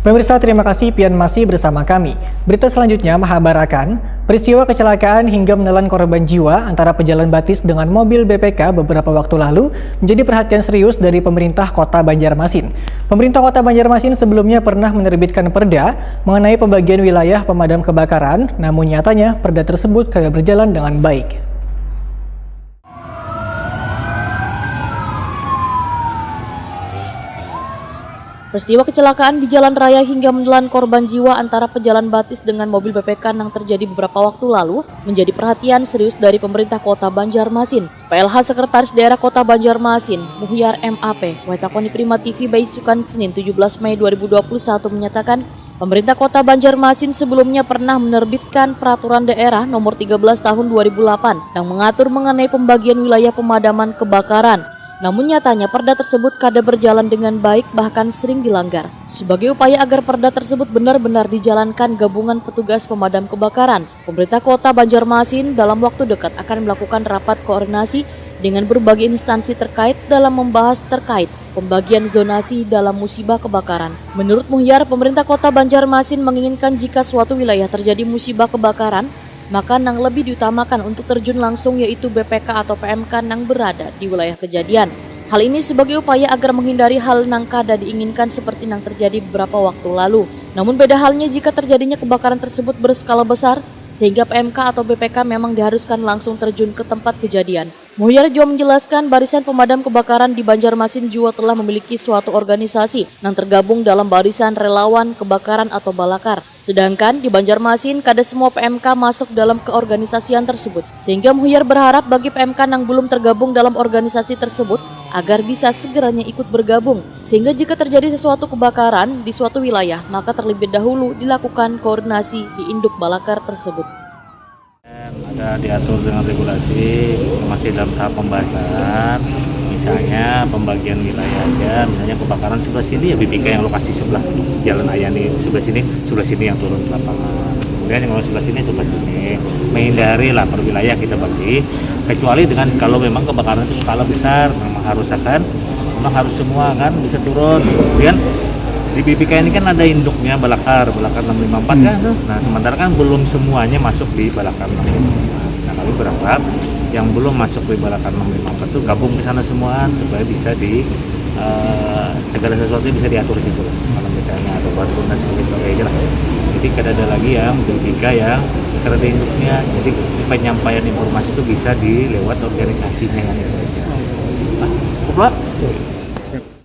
Pemirsa, terima kasih pian masih bersama kami. Berita selanjutnya mengabarkan peristiwa kecelakaan hingga menelan korban jiwa antara pejalan batis dengan mobil BPK beberapa waktu lalu menjadi perhatian serius dari pemerintah Kota Banjarmasin. Pemerintah Kota Banjarmasin sebelumnya pernah menerbitkan perda mengenai pembagian wilayah pemadam kebakaran, namun nyatanya perda tersebut tidak berjalan dengan baik. Peristiwa kecelakaan di jalan raya hingga menelan korban jiwa antara pejalan batis dengan mobil BPK yang terjadi beberapa waktu lalu menjadi perhatian serius dari pemerintah Kota Banjarmasin. PLH Sekretaris Daerah Kota Banjarmasin, Muhyar MAP, Waitakoni Prima TV Baisukan Senin 17 Mei 2021 menyatakan pemerintah Kota Banjarmasin sebelumnya pernah menerbitkan Peraturan Daerah Nomor 13 Tahun 2008 yang mengatur mengenai pembagian wilayah pemadaman kebakaran. Namun nyatanya perda tersebut kada berjalan dengan baik, bahkan sering dilanggar. Sebagai upaya agar perda tersebut benar-benar dijalankan gabungan petugas pemadam kebakaran, pemerintah Kota Banjarmasin dalam waktu dekat akan melakukan rapat koordinasi dengan berbagai instansi terkait dalam membahas terkait pembagian zonasi dalam musibah kebakaran. Menurut Muhyar, pemerintah Kota Banjarmasin menginginkan jika suatu wilayah terjadi musibah kebakaran, maka yang lebih diutamakan untuk terjun langsung yaitu BPK atau PMK yang berada di wilayah kejadian. Hal ini sebagai upaya agar menghindari hal yang kada diinginkan seperti yang terjadi beberapa waktu lalu. Namun beda halnya jika terjadinya kebakaran tersebut berskala besar, sehingga PMK atau BPK memang diharuskan langsung terjun ke tempat kejadian. Muhyar juga menjelaskan barisan pemadam kebakaran di Banjarmasin juga telah memiliki suatu organisasi yang tergabung dalam barisan relawan kebakaran atau Balakar. Sedangkan di Banjarmasin kada semua PMK masuk dalam keorganisasian tersebut. Sehingga Muhyar berharap bagi PMK yang belum tergabung dalam organisasi tersebut agar bisa segeranya ikut bergabung. Sehingga jika terjadi sesuatu kebakaran di suatu wilayah, maka terlebih dahulu dilakukan koordinasi di induk Balakar tersebut. Ada diatur dengan regulasi, masih dalam tahap pembahasan. Misalnya pembagian wilayah aja, misalnya kebakaran sebelah sini ya BPK yang lokasi sebelah Jalan Ayani sebelah sini yang turun ke lapangan. Kemudian yang sebelah sini, menghindari lah per wilayah kita bagi. Kecuali dengan kalau memang kebakaran itu skala besar, memang harus semua kan bisa turun. Kemudian di BPK ini kan ada induknya Balakar 654 kan. Nah sementara kan belum semuanya masuk di Balakar 654. Nah kami berharap yang belum masuk di Balakar 654 itu gabung ke sana semua supaya bisa di segala sesuatu bisa diatur di situ. Kalau misalnya ada koordinasi seperti itu lah. Jadi kada ada lagi yang BPK yang karena ada induknya. Jadi penyampaian informasi itu bisa dilewat organisasinya yang ada.